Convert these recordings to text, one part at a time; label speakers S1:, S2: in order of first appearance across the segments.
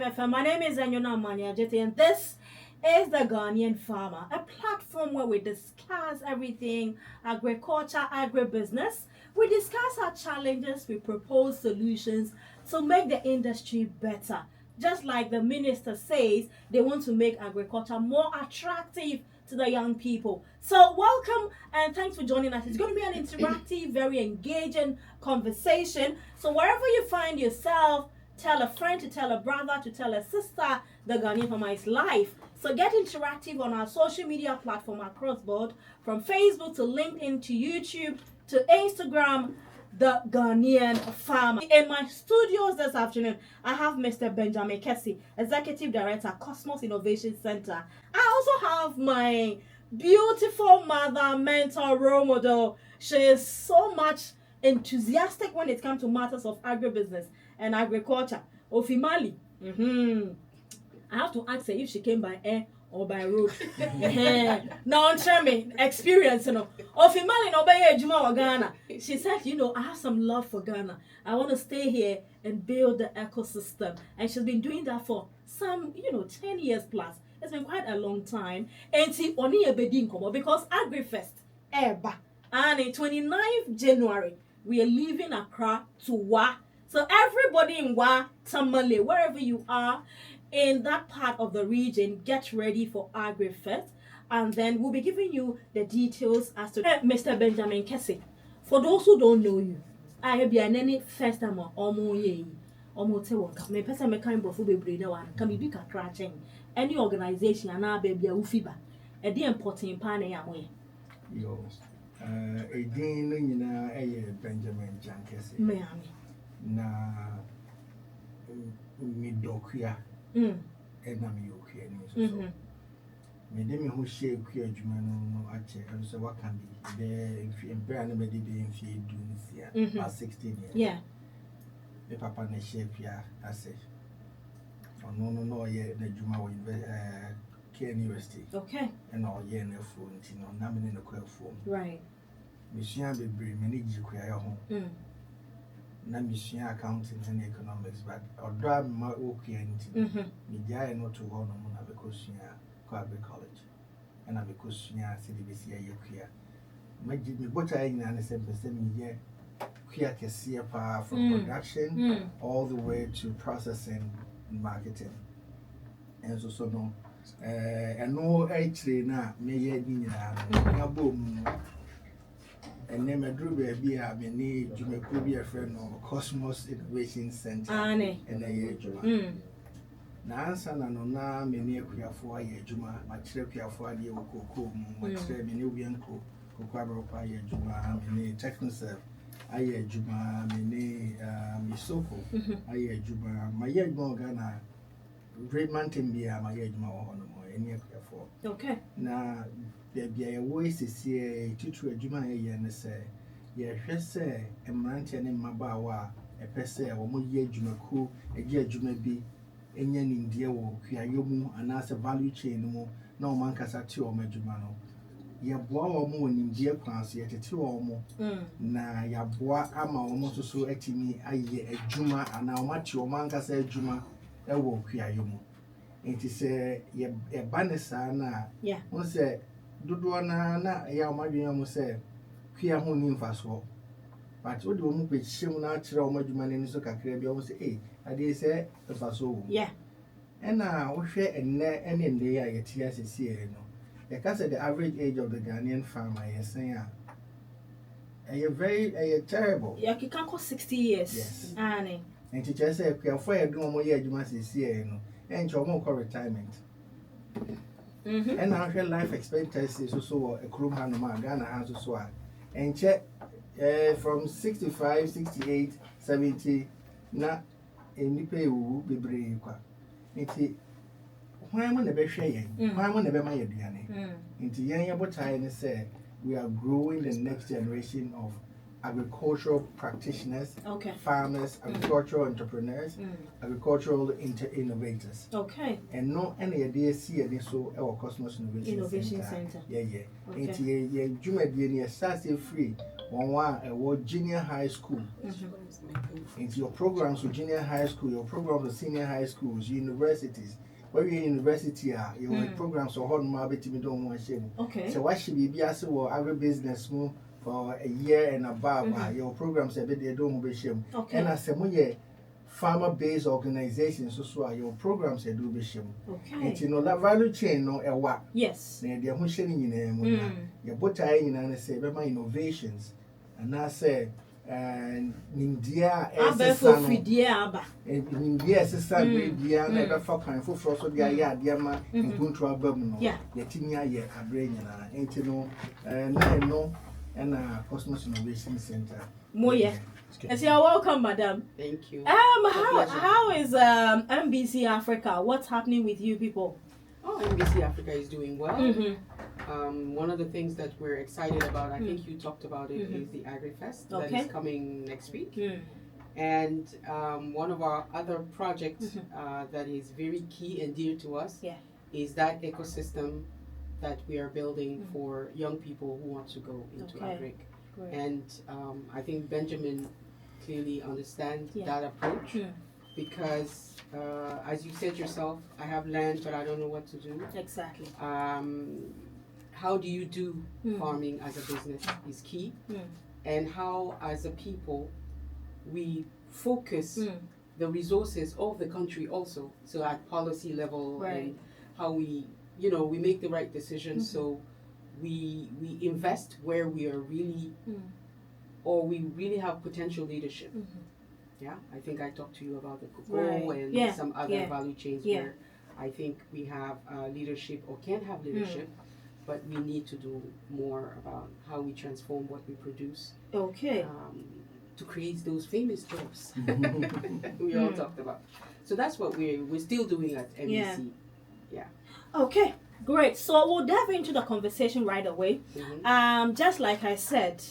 S1: My name is Anyona Maniajete, and this is the Ghanaian Farmer, a platform where we discuss everything agriculture, agribusiness. We discuss our challenges, we propose solutions to make the industry better. Just like the minister says, they want to make agriculture more attractive to the young people. So, welcome and thanks for joining us. It's going to be an interactive, very engaging conversation. So, wherever you find yourself, tell a friend, to tell a brother, to tell a sister, the Ghanaian Farmer is live. So get interactive on our social media platform across board, from Facebook to LinkedIn to YouTube to Instagram, the Ghanaian Farmer. In my studios this afternoon, I have Mr. Benjamin Kessie, Executive Director, Cosmos Innovation Center. I also have my beautiful mother, mentor, role model. She is so much enthusiastic when it comes to matters of agribusiness and agriculture. Ofimali. I have to ask her if she came by air or by road. Now, on me experience, Ofimali no by Juma or Ghana. She said, I have some love for Ghana. I want to stay here and build the ecosystem. And she's been doing that for some, 10 years plus. It's been quite a long time. And she only a bedin because AgriFest, Eba. And in 29th January, we are leaving Accra to Wa. So everybody in Wa, Tamale, wherever you are in that part of the region, get ready for AgriFest. And then we'll be giving you the details as to Mr. Benjamin Kessie. For those who don't know you, I have been any first time or more ye. Almost say what me person me kind of be brain one can be big crashing any organization and now baby a ufiba a de important pan ya way.
S2: Yo, again, Benjamin Jankesi.
S1: Miami.
S2: Na me dokia. And I'm okay. So, me demi who share queer Jumano ache, and so what can be there if you employ anybody in feed doing this year, 16 years.
S1: Yeah.
S2: The papa ne shape ya, I say. Oh, no, yeah, the Juma will University.
S1: Okay.
S2: And all year in the phone, nominee in the queer phone.
S1: Right.
S2: Monsieur be bring many queer home. Na mission accounting and economics, but or drive my okay and media not to one on because you are college and I because you are CDBC you queer. My me but I in an same percent media queer can see a power from production all the way to processing and marketing. And so no and no actually now me yeah boom. And name a drew baby, I need you may be a friend of Cosmos Innovation Center. And a year Juma. Nansa no na many queer for a year Juma, my chirpia for a year cocoa, my Nubian cook, Coquabra year Juma, many technoserve, a year Juma, many Misoko, a year Juma, my year Morgana, Great Mountain beer, my year Juma or any queer for.
S1: Okay.
S2: Now, there be a way to see to a Juma and say, yes, say, a mountain in Mabawa, a pesse, or more year Jumaku, a year Juma be, and yan in dear walk, Yayomu, and as a value chain, no man can say 2 or Majumano. Ya boa or more in dear class, yet a 2 or more. Na ya boa ama almost so at me, I ye a Juma, and now much your man can say Juma, a walk Yayomu. It is a banner, na,
S1: yeah,
S2: one say. Dodo na ya madwenya mo se kwia ho ni mfaso but wo de wo mu pechim na akire wo madwuma ni so kakra bia wo se ade se mfaso wo
S1: yeah
S2: na wo hwe enne ya yeti asese no the case the average age of the Ghanaian farmer is saying very terrible.
S1: Yeah, you can call 60 years.
S2: Yes.
S1: Annie.
S2: And teacher say kwia for e do mo ye adwuma asese no encho mo ko retirement. And I feel life expectancy is also a crew hand man, Ghana has also and check from 65, 68, 70, na any pay will be brave. Why am I never sharing? Why am I never my Diane? Into young about time say we are growing the next generation of agricultural practitioners,
S1: Okay.
S2: farmers, agricultural entrepreneurs, agricultural innovators.
S1: Okay.
S2: And no any idea see any so our Cosmos Innovation Center. Yeah.
S1: Okay.
S2: Into ye Juma Dini a free one junior high school. Into your programs with junior high school, your programs with senior high schools, universities. Where you university are, your programs or hot market me don't want shame.
S1: Okay.
S2: So why should be as well agribusiness move for a year and above? Your programs a bit they don't be shame.
S1: Okay.
S2: And as a farmer based organizations so your programs do be shame.
S1: Okay.
S2: And you know that value chain no a what?
S1: Yes.
S2: Na the who in your butter in say be innovations and I say and India
S1: Abefo fidie aba.
S2: India sister India na for kan for so dia ya dia ma nkuntu abam no yetimi aye abre nyina enti no na no and Cosmos Innovation Center.
S1: Moye. Yes, you're welcome, madam.
S3: Thank you.
S1: How is MBC Africa? What's happening with you people?
S3: Oh, MBC Africa is doing well. One of the things that we're excited about, I think you talked about it, is the AgriFest that is coming next week. And one of our other projects that is very key and dear to us is that ecosystem that we are building for young people who want to go into Agric. And I think Benjamin clearly understands that approach because, as you said yourself, I have land, but I don't know what to do.
S1: Exactly.
S3: How do you do farming as a business is key, and how, as a people, we focus the resources of the country also. So at policy level, and how we, we make the right decisions. So we invest where we are really, or we really have potential leadership. Yeah, I think I talked to you about the cocoa and some other value chains where I think we have leadership or can have leadership, but we need to do more about how we transform what we produce.
S1: Okay.
S3: To create those famous jobs we all talked about. So that's what we're still doing at MBC. Yeah.
S1: Okay. Great. So we'll dive into the conversation right away. Just like I said,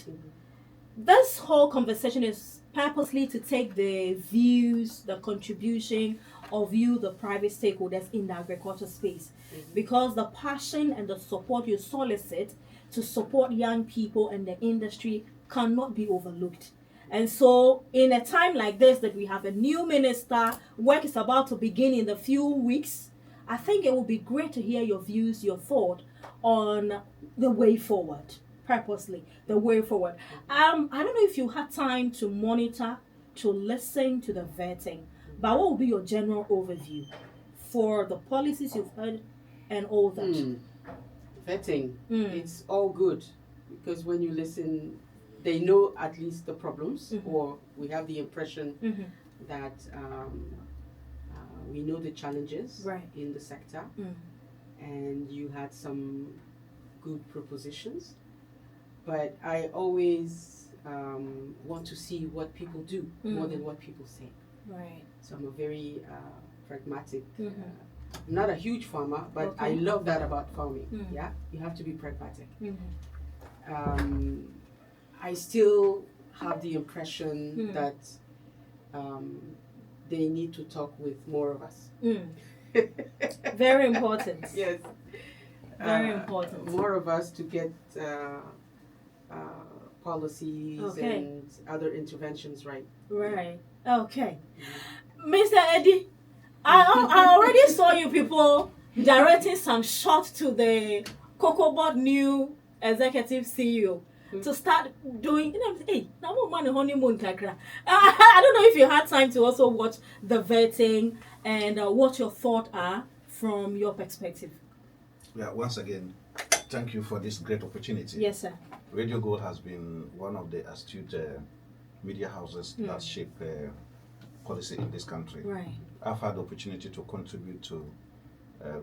S1: this whole conversation is purposely to take the views, the contribution of you, the private stakeholders in the agriculture space, because the passion and the support you solicit to support young people and the industry cannot be overlooked. And so in a time like this that we have a new minister, work is about to begin in a few weeks, I think it would be great to hear your views, your thought on the way forward, purposely, the way forward. I don't know if you had time to monitor, to listen to the vetting, but what would be your general overview for the policies you've heard and all that?
S3: Vetting, it's all good because when you listen, they know at least the problems, or we have the impression that we know the challenges in the sector, and you had some good propositions. But I always want to see what people do more than what people say.
S1: Right.
S3: So I'm a very pragmatic, not a huge farmer, but I love that about farming. Yeah, you have to be pragmatic. I still have the impression that they need to talk with more of us.
S1: Very important.
S3: Yes.
S1: Very important.
S3: More of us to get policies and other interventions right.
S1: Right. Okay. Mr. Eddie, I already saw you people directing some shots to the Cocoa Board new executive CEO. To start doing, hey, now honeymoon kakra. I don't know if you had time to also watch the vetting and what your thoughts are from your perspective.
S4: Yeah, once again, thank you for this great opportunity.
S1: Yes, sir.
S4: Radio Gold has been one of the astute media houses that shape policy in this country.
S1: Right.
S4: I've had the opportunity to contribute to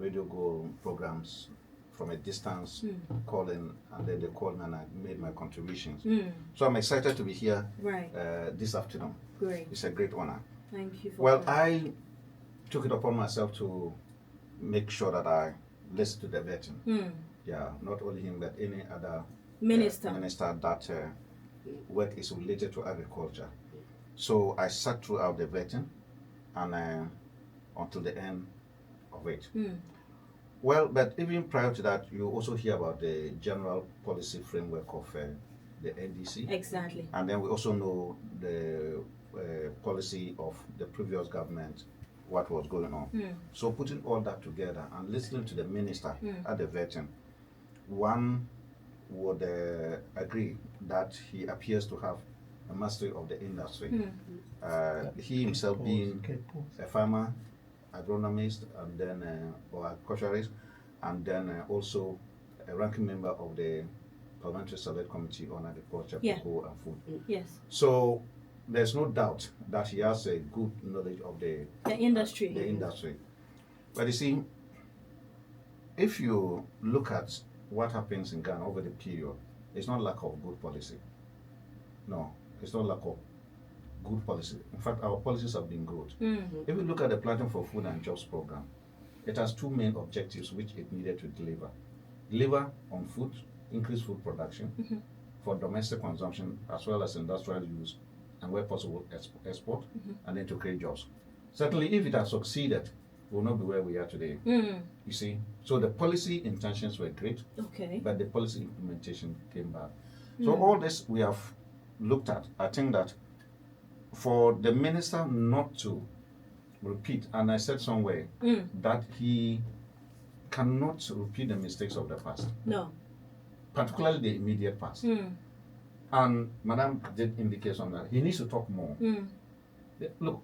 S4: Radio Gold programs from a distance, calling, and then they called me and I made my contributions. So I'm excited to be here this afternoon.
S1: Great.
S4: It's a great honor.
S1: Thank you for
S4: Well,
S1: that.
S4: I took it upon myself to make sure that I listen to the vetting. Yeah, not only him, but any other minister that work is related to agriculture. So I sat throughout the vetting and until the end of it. Well, but even prior to that, you also hear about the general policy framework of the NDC.
S1: Exactly.
S4: And then we also know the policy of the previous government, what was going on. So putting all that together and listening to the minister at the vetting, one would agree that he appears to have a mastery of the industry. He himself being a farmer, agronomist, and then or agriculturist, and then also a ranking member of the Parliamentary Select Committee on Agriculture, Cocoa and Food.
S1: Yes.
S4: So there's no doubt that he has a good knowledge of the
S1: industry.
S4: The industry. But you see, if you look at what happens in Ghana over the period, it's not lack of good policy. No, it's not lack of good policy. In fact, our policies have been good. If we look at the Planting for Food and Jobs program, it has two main objectives which it needed to deliver. Deliver on food, increase food production for domestic consumption as well as industrial use, and where possible export, and then to create jobs. Certainly, if it has succeeded, we will not be where we are today. You see, so the policy intentions were great, but the policy implementation came bad. So all this we have looked at. I think that for the minister not to repeat, and I said somewhere that he cannot repeat the mistakes of the past.
S1: No.
S4: Particularly the immediate past. And Madam did indicate on that. He needs to talk more. Look,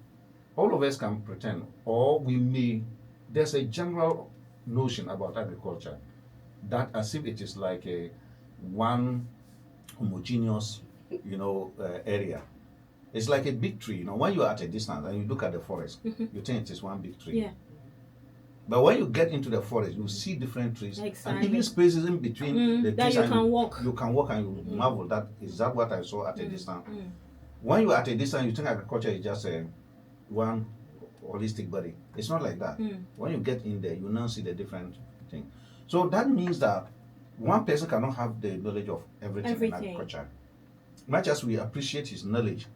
S4: all of us can pretend, or we may, there's a general notion about agriculture that as if it is like a one homogeneous, area. It's like a big tree. When you're at a distance and you look at the forest, you think it is one big tree.
S1: Yeah.
S4: But when you get into the forest, you see different trees, and even spaces in between the trees.
S1: That you can walk.
S4: You can walk and you marvel that is that what I saw at a distance. When you're at a distance, you think agriculture is just one holistic body. It's not like that. When you get in there, you now see the different thing. So that means that one person cannot have the knowledge of everything. In agriculture. Much as we appreciate his knowledge,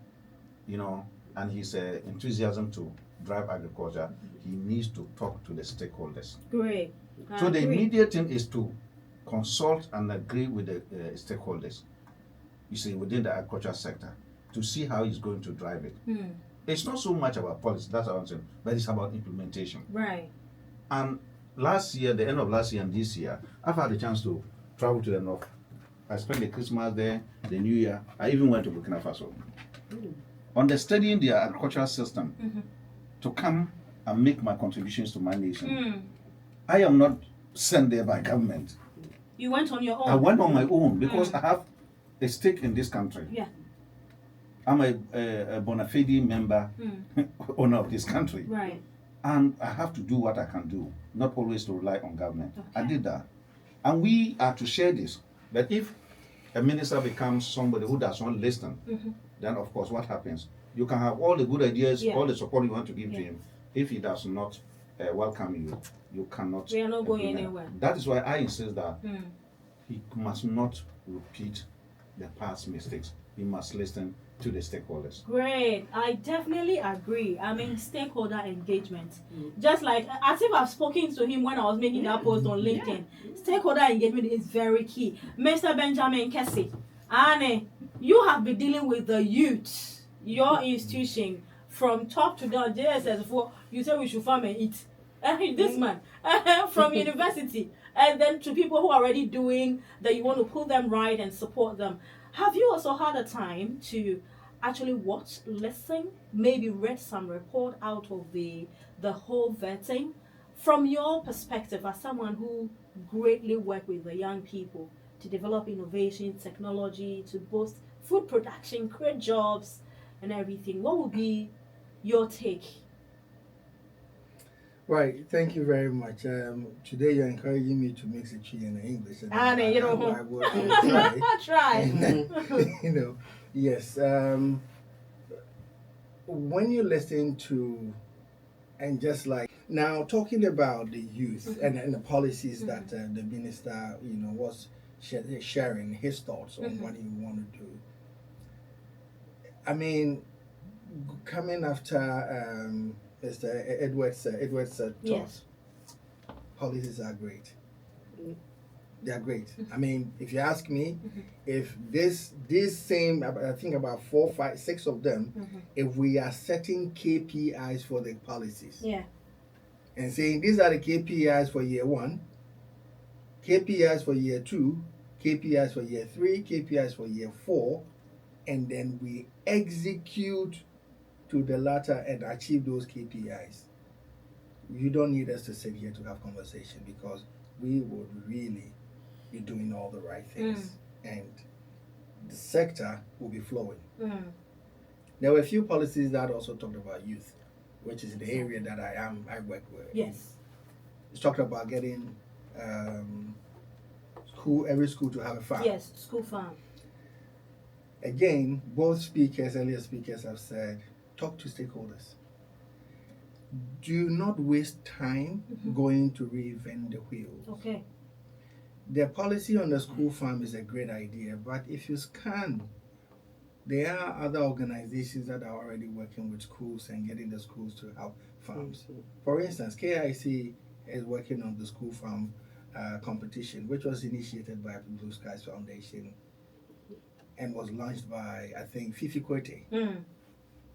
S4: and his enthusiasm to drive agriculture, he needs to talk to the stakeholders.
S1: Great.
S4: So the immediate thing is to consult and agree with the stakeholders, within the agriculture sector, to see how he's going to drive it. It's not so much about policy, that's what I'm saying, but it's about implementation.
S1: Right.
S4: And last year, the end of last year and this year, I've had a chance to travel to the north. I spent the Christmas there, the New Year. I even went to Burkina Faso. Understanding their agricultural system to come and make my contributions to my nation. I am not sent there by government.
S1: You went on your own?
S4: I went on my own because I have a stake in this country.
S1: Yeah.
S4: I'm a bona fide member, owner of this country.
S1: Right.
S4: And I have to do what I can do, not always to rely on government. I did that. And we are to share this. But if a minister becomes somebody who does not listen, then of course what happens? You can have all the good ideas, all the support you want to give to him. If he does not welcome you, you cannot.
S1: We are not going anywhere.
S4: That is why I insist that he must not repeat the past mistakes. He must listen to the stakeholders.
S1: Great. I definitely agree. I mean, stakeholder engagement. Just like, as if I've spoken to him when I was making that post on LinkedIn. Stakeholder engagement is very key. Mr. Benjamin Kessie, Anne, you have been dealing with the youth, your institution, from top to down, JSS4, you say we should farm and eat. This man, from university, and then to people who are already doing that, you want to put them right and support them. Have you also had a time to actually watch, listen, maybe read some report out of the whole vetting? From your perspective, as someone who greatly worked with the young people to develop innovation, technology, to boost food production, create jobs, and everything, what would be your take?
S2: Right, thank you very much. Today you're encouraging me to mix it in English. And I will try. Try. Yes. When you listen to, and just like now talking about the youth and the policies that the minister, was sharing his thoughts on what he want to do. I mean, coming after Mr. Edwards thought,
S1: Yes.
S2: policies are great. They are great.
S1: Mm-hmm.
S2: I mean, if you ask me, if this same, I think about 4, 5, 6 of them, if we are setting KPIs for the policies,
S1: Yeah.
S2: and saying these are the KPIs for year 1, KPIs for year 2, KPIs for year 3, KPIs for year 4, and then we execute to the latter and achieve those KPIs. You don't need us to sit here to have conversation, because we would really be doing all the right things, and the sector will be flowing. There were a few policies that also talked about youth, which is the area that I work with.
S1: Yes.
S2: It's talked about getting every school to have a farm.
S1: Yes, school farm.
S2: Again, both earlier speakers have said, talk to stakeholders. Do not waste time going to reinvent the wheel.
S1: Okay.
S2: The policy on the school farm is a great idea, but if you scan, there are other organizations that are already working with schools and getting the schools to have farms. For instance, KIC is working on the school farm competition, which was initiated by Blue Skies Foundation and was launched by, I think, Fifi Kwete.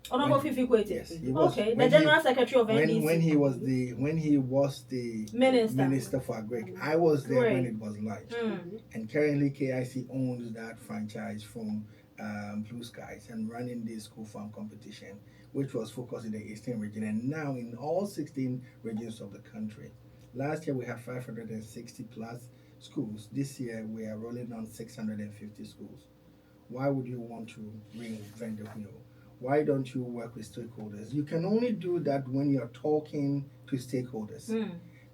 S1: Honorable Fifi Kwete.
S2: Yes, he was.
S1: Okay, the General Secretary of NDC.
S2: When he was the Minister for Agric, I was there when it was launched. And currently KIC owns that franchise from Blue Skies and running the school farm competition, which was focused in the Eastern region and now in all 16 regions of the country. Last year we had 560 plus schools. This year we are rolling on 650 schools. Why would you want to reinvent the wheel? Why don't you work with stakeholders? You can only do that when you're talking to stakeholders.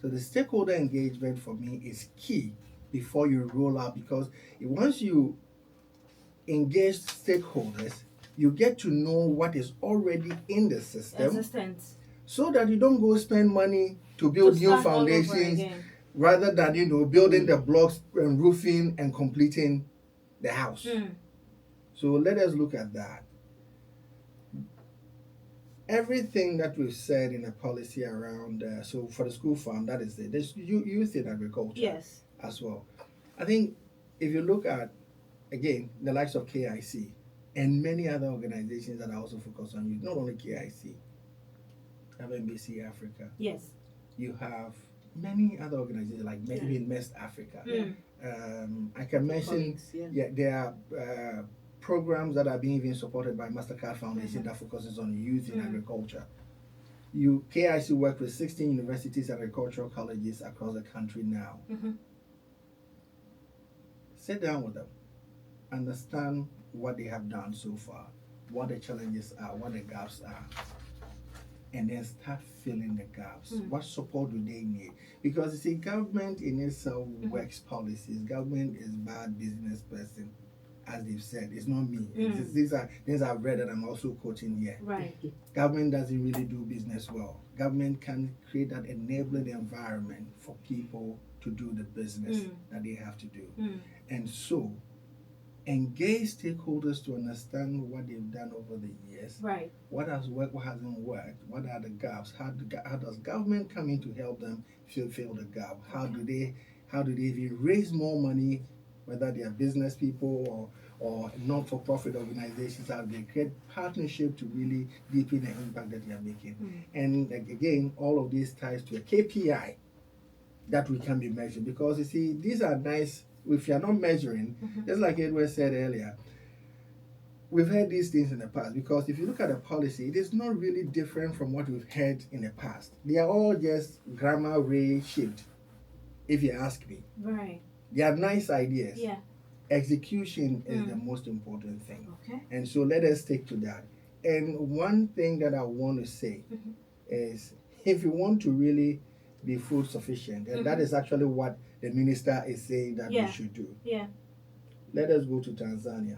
S2: So the stakeholder engagement for me is key before you roll out, because once you engage stakeholders, you get to know what is already in the system, so that you don't go spend money to build new foundations rather than building the blocks and roofing and completing the house. So let us look at that. Everything that we've said in the policy around, so for the school farm, that is it. There's youth in agriculture as well. I think if you look at, again, the likes of KIC and many other organizations that are also focused on youth, not only KIC, you have NBC Africa.
S1: Yes.
S2: You have many other organizations like maybe Mest Africa. I can mention, there are programs that are being even supported by MasterCard Foundation that focuses on youth in agriculture. KIC work with 16 universities and agricultural colleges across the country now. Sit down with them, understand what they have done so far, what the challenges are, what the gaps are, and then start filling the gaps. What support do they need? Because you see, government in itself works policies. Government is bad business person, as they've said. It's not me. These are I've read that I'm also quoting here.
S1: Right.
S2: Government doesn't really do business well. Government can create that enabling environment for people to do the business that they have to do. And so, engage stakeholders to understand what they've done over the years.
S1: Right.
S2: What has worked, what hasn't worked, what are the gaps, how does government come in to help them fill the gap? How do they even raise more money, whether they are business people or not-for-profit organizations, how they create partnership to really deepen the impact that they are making. And again, all of this ties to a KPI that we can be measured, because you see, these are nice. If you're not measuring, just like Edward said earlier, we've heard these things in the past, because if you look at the policy, it is not really different from what we've heard in the past. They are all just grammar shaped, if you ask me.
S1: Right.
S2: They are nice ideas.
S1: Yeah.
S2: Execution is the most important thing.
S1: Okay.
S2: And so let us stick to that. And one thing that I want to say is, if you want to really be food sufficient, and that is actually what the minister is saying that we should do.
S1: Yeah.
S2: Let us go to Tanzania.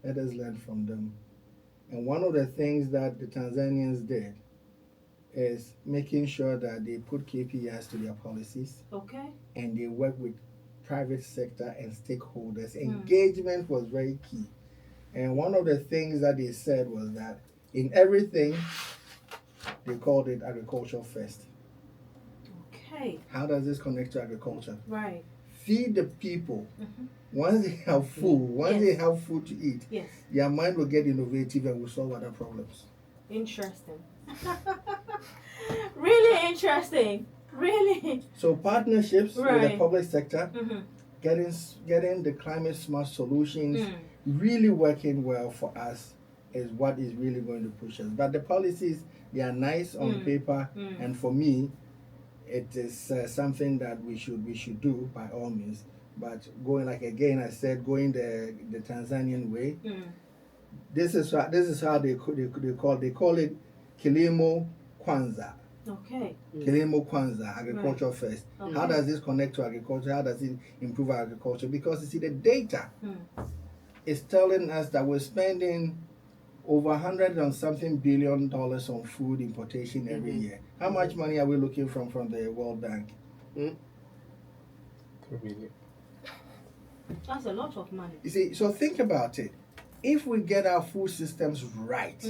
S2: Let us learn from them. And one of the things that the Tanzanians did is making sure that they put KPIs to their policies.
S1: Okay.
S2: And they work with private sector and stakeholders. Engagement was very key. And one of the things that they said was that in everything, they called it agriculture first.
S1: Okay.
S2: How does this connect to agriculture?
S1: Right.
S2: Feed the people.
S1: Mm-hmm.
S2: Once they have food, once they have food to eat,
S1: Yes.
S2: their mind will get innovative and will solve other problems.
S1: Interesting. Really interesting. Really.
S2: So partnerships with the
S1: Right.
S2: public sector,
S1: Mm-hmm.
S2: getting the climate smart solutions really working well for us is what is really going to push us. But the policies, they are nice on paper, and for me, it is something that we should do by all means. But going, like again I said, going the Tanzanian way. This is how they call it Kilimo Kwanza.
S1: Okay.
S2: Kilimo Kwanza, agriculture first.
S1: Okay.
S2: How does this connect to agriculture? How does it improve agriculture? Because you see, the data is telling us that we're spending over $100 and something billion on food importation every year. How much money are we looking from the World Bank?
S5: 3 billion.
S1: That's a lot of money.
S2: You see, so think about it. If we get our food systems right,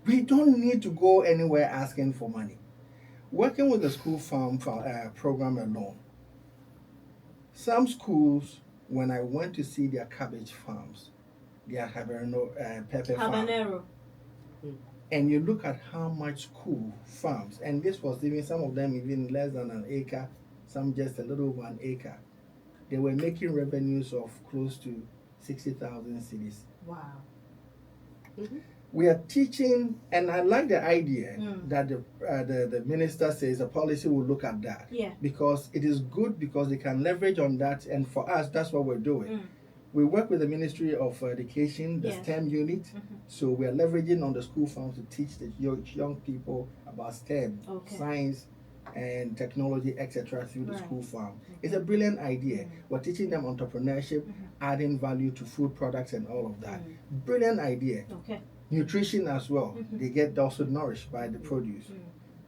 S2: we don't need to go anywhere asking for money. Working with the school farm program alone, some schools, when I went to see their cabbage farms, their pepper farm,
S1: Habanero.
S2: and you look at how much school farms, and this was even some of them even less than an acre, some just a little over an acre, they were making revenues of close to 60,000 cedis.
S1: Wow.
S2: We are teaching, and I like the idea that the minister says a policy will look at that.
S1: Yeah.
S2: Because it is good because they can leverage on that, and for us, that's what we're doing. We work with the Ministry of Education, the STEM unit, so we are leveraging on the school farms to teach the young people about STEM, science, and technology, etc., through the school farm. It's a brilliant idea. We're teaching them entrepreneurship, adding value to food products, and all of that. Brilliant idea.
S1: Okay.
S2: Nutrition as well. They get also nourished by the produce.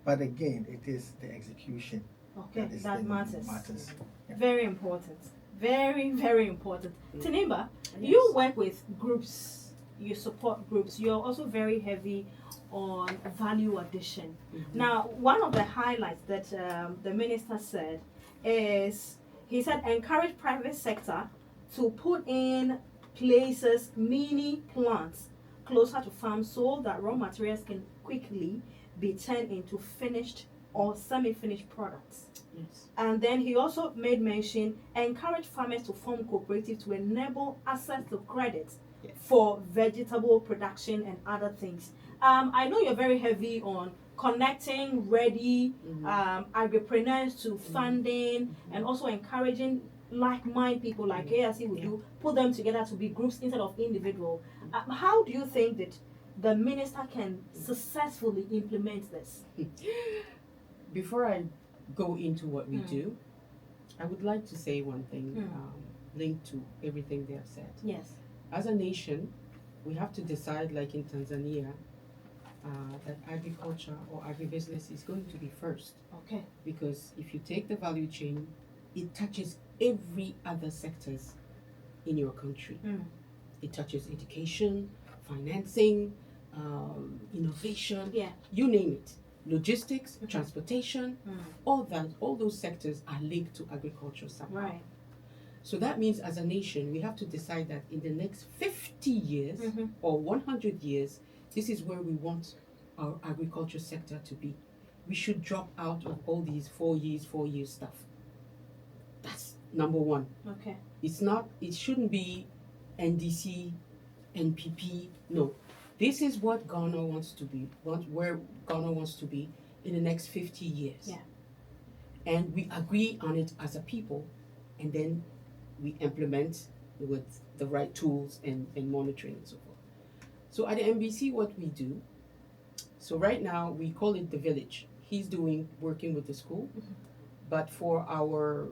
S2: But again, it is the execution
S1: Okay.
S2: is
S1: That
S2: the
S1: matters.
S2: Yeah.
S1: Very important. Very, very important. Tinimba, you work with groups, you support groups, you're also very heavy on value addition. Now, one of the highlights that the minister said is, he said, encourage private sector to put in places mini plants closer to farms so that raw materials can quickly be turned into finished or semi-finished products.
S3: Yes.
S1: And then he also made mention, encourage farmers to form cooperatives to enable access to credit for vegetable production and other things. I know you're very heavy on connecting ready agripreneurs to funding and also encouraging like-minded people like ASC would do, put them together to be groups instead of individual. How do you think that the minister can successfully implement this?
S3: Before I go into what we do, I would like to say one thing linked to everything they have said.
S1: Yes.
S3: As a nation, we have to decide, like in Tanzania, that agriculture or agribusiness is going to be first.
S1: Okay.
S3: Because if you take the value chain, it touches every other sectors in your country. It touches education, financing, innovation, you name it. Logistics, transportation, all those sectors are linked to agriculture somehow.
S1: Right.
S3: So that means as a nation, we have to decide that in the next 50 years or 100 years, this is where we want our agriculture sector to be. We should drop out of all these 4 years stuff. That's number one.
S1: Okay.
S3: It shouldn't be NDC, NPP, no. This is what Ghana wants to be, where Ghana wants to be in the next 50 years.
S1: Yeah.
S3: And we agree on it as a people, and then we implement with the right tools and monitoring and so forth. So at the MBC, what we do, so right now we call it the village. He's working with the school, but for our,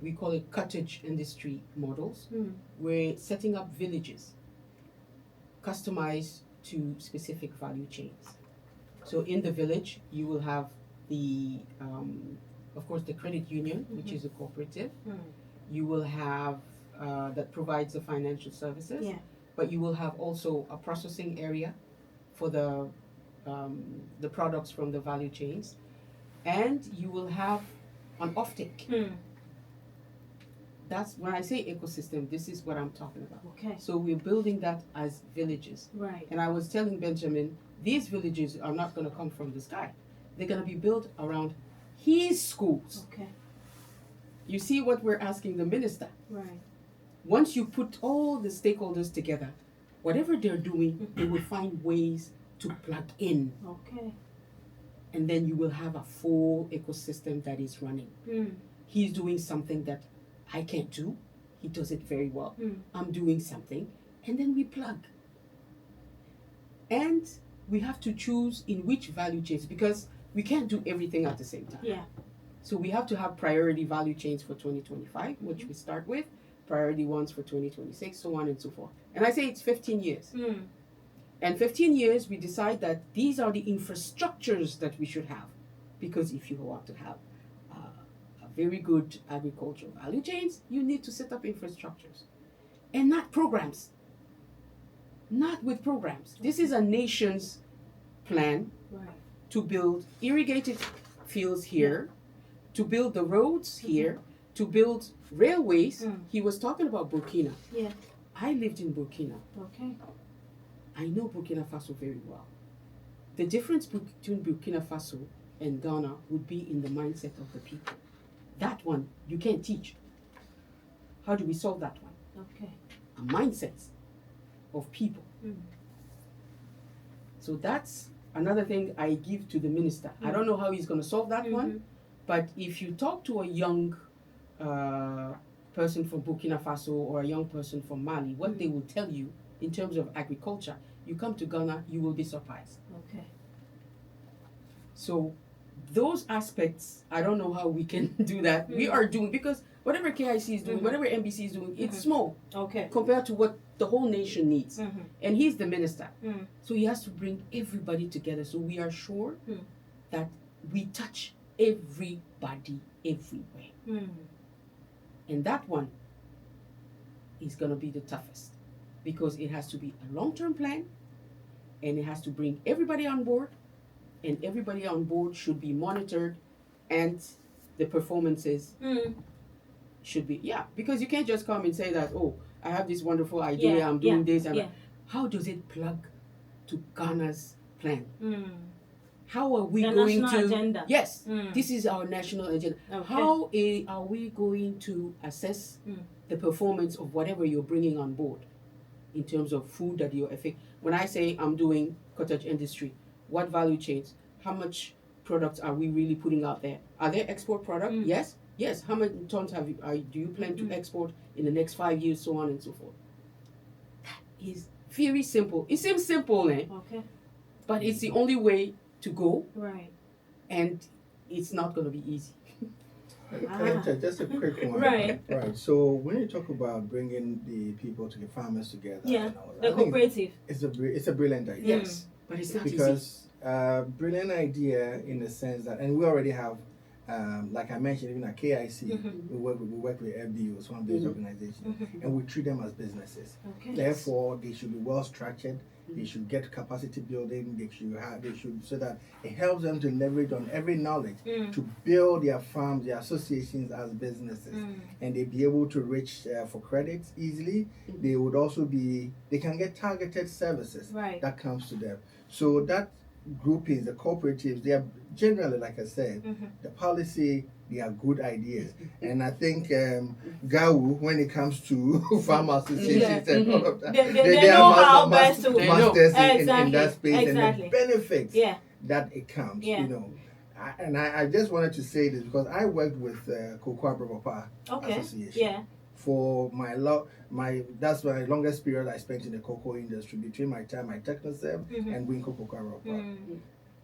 S3: we call it cottage industry models, we're setting up villages customized to specific value chains. So in the village, you will have the, of course, the credit union, which is a cooperative. You will have that provides the financial services.
S1: Yeah.
S3: but you will have also a processing area for the products from the value chains, and you will have an offtake. That's when I say ecosystem, this is what I'm talking about.
S1: Okay.
S3: So we're building that as villages.
S1: Right.
S3: And I was telling Benjamin, these villages are not going to come from the sky. They're going to be built around his schools.
S1: Okay.
S3: You see what we're asking the minister?
S1: Right.
S3: Once you put all the stakeholders together, whatever they're doing, they will find ways to plug in.
S1: Okay.
S3: And then you will have a full ecosystem that is running. He's doing something that I can't do. He does it very well. I'm doing something. And then we plug. And we have to choose in which value chains, because we can't do everything at the same time.
S1: Yeah.
S3: So we have to have priority value chains for 2025, which we start with, priority ones for 2026, so on and so forth. And I say it's 15 years. And 15 years, we decide that these are the infrastructures that we should have. Because if you want to have a very good agricultural value chains, you need to set up infrastructures. And not programs. Not with programs. This is a nation's plan to build irrigated fields here, to build the roads here, to build railways. He was talking about Burkina.
S1: Yeah.
S3: I lived in Burkina.
S1: Okay.
S3: I know Burkina Faso very well. The difference between Burkina Faso and Ghana would be in the mindset of the people. That one you can't teach. How do we solve that one?
S1: Okay.
S3: A mindset of people. So that's another thing I give to the minister. I don't know how he's going to solve that one, but if you talk to a young person from Burkina Faso or a young person from Mali, what they will tell you in terms of agriculture, you come to Ghana, you will be surprised.
S1: Okay.
S3: So those aspects, I don't know how we can do that. We are doing, because whatever KIC is doing, whatever MBC is doing, it's small
S1: Okay.
S3: compared to what the whole nation needs. And he's the minister. So he has to bring everybody together. So we are sure that we touch everybody everywhere. And that one is going to be the toughest, because it has to be a long-term plan, and it has to bring everybody on board, and everybody on board should be monitored, and the performances should be, because you can't just come and say that, oh, I have this wonderful idea, I'm doing this, and how does it plug to Ghana's plan? How are we going to
S1: agenda.
S3: Yes, this is our national agenda.
S1: Okay.
S3: How are we going to assess the performance of whatever you're bringing on board in terms of food that you're affecting? When I say I'm doing cottage industry, what value chains? How much products are we really putting out there? Are there export products? Yes. How many tons do you plan to export in the next 5 years, so on and so forth? That is very simple. It seems simple,
S1: Okay.
S3: but it's the only way to go,
S1: Right.
S3: and it's not going to be easy.
S2: Just a quick one.
S1: Right.
S2: Right. So when you talk about bringing the people to the farmers together,
S1: Yeah.
S2: and all that,
S1: The
S2: I think
S1: cooperative.
S2: it's a brilliant idea.
S3: Yes, but it's not easy.
S2: Because brilliant idea in the sense that, and we already have, like I mentioned, even at KIC, we work with FBOs, one of those organizations, and we treat them as businesses.
S1: Okay.
S2: Therefore, they should be well structured. They should get capacity building. They should so that it helps them to leverage on every knowledge to build their farms, their associations as businesses, and they be able to reach for credits easily. They would also they can get targeted services that comes to them. So that groupings, the cooperatives, they are generally, like I said, the policy, they are good ideas. And I think GAU, when it comes to farm associations and all of that,
S1: They know how best to
S2: masters in
S1: Exactly.
S2: that space and the
S1: Exactly.
S2: benefits
S1: Yeah.
S2: that it comes,
S1: Yeah.
S2: you know. I just wanted to say this because I worked with Cocoa Abropa
S1: Okay.
S2: Association
S1: Yeah.
S2: for that's my longest period I spent in the cocoa industry, between my time at Technoserve and Winco Cocoa Abropa.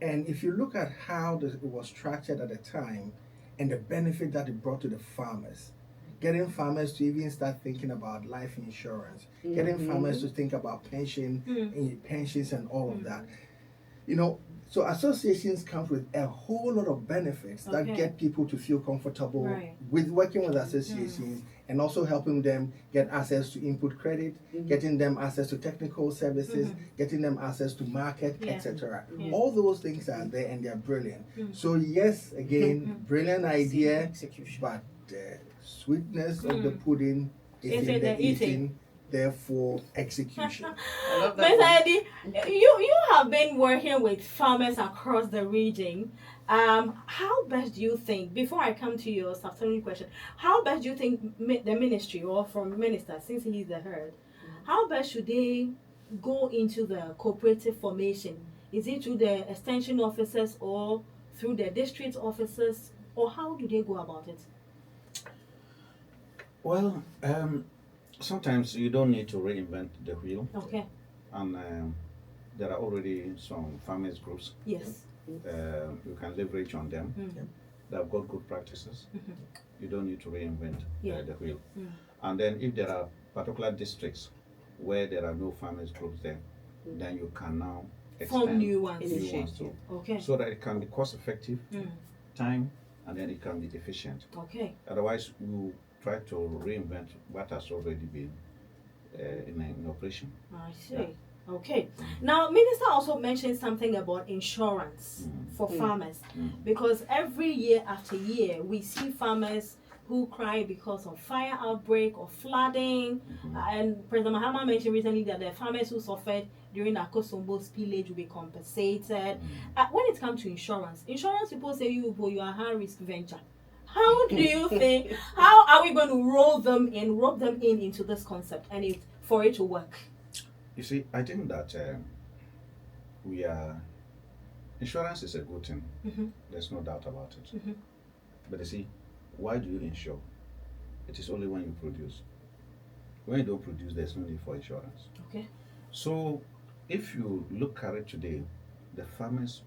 S2: And if you look at how it was structured at the time and the benefit that it brought to the farmers, getting farmers to even start thinking about life insurance, getting farmers to think about pensions and all of that. You know, So associations come with a whole lot of benefits that
S1: Okay.
S2: get people to feel comfortable
S1: Right.
S2: with working with associations and also helping them get access to input credit, getting them access to technical services, getting them access to market,
S1: Yeah.
S2: etc.
S1: Yeah.
S2: All those things are there and they're brilliant.
S1: Mm.
S2: So yes, again, brilliant idea,
S3: Execution.
S2: but the sweetness of the
S1: Mm.
S2: pudding is
S1: It's
S2: in
S1: in
S2: the
S1: the eating.
S2: eating, therefore execution.
S3: I love that.
S1: Mr.
S3: one.
S1: Eddie, you have been working with farmers across the region. How best do you think, before I come to your subsequent question, how best do you think the ministry or from minister, since he's the head, how best should they go into the cooperative formation? Is it through the extension officers or through the district officers, or how do they go about it?
S4: Well, sometimes you don't need to reinvent the wheel,
S1: Okay.
S4: and there are already some farmers groups.
S1: Yes.
S4: You can leverage on them.
S1: Mm.
S4: They have got good practices. You don't need to reinvent
S1: Yeah.
S4: the wheel.
S1: Mm.
S4: And then if there are particular districts where there are no farmers groups there, then you can now
S1: Form
S4: extend
S1: new ones.
S4: new ones too,
S1: Okay.
S4: so that it can be cost effective,
S1: Mm.
S4: time, and then it can be efficient.
S1: Okay.
S4: Otherwise, you try to reinvent what has already been in operation.
S1: I see. Okay. Now, Minister also mentioned something about insurance for farmers, because every year after year we see farmers who cry because of fire outbreak or flooding. And President Mahama mentioned recently that the farmers who suffered during Akosombo spillage will be compensated. When it comes to insurance people say you are a high risk venture. How do you think? How are we going to rope them in into this concept and for it to work?
S4: You see, I think that insurance is a good thing. There's no doubt about it. But you see, why do you insure? It is only when you produce. When you don't produce, there's no need for insurance.
S1: Okay.
S4: So, if you look at it today, the farmers'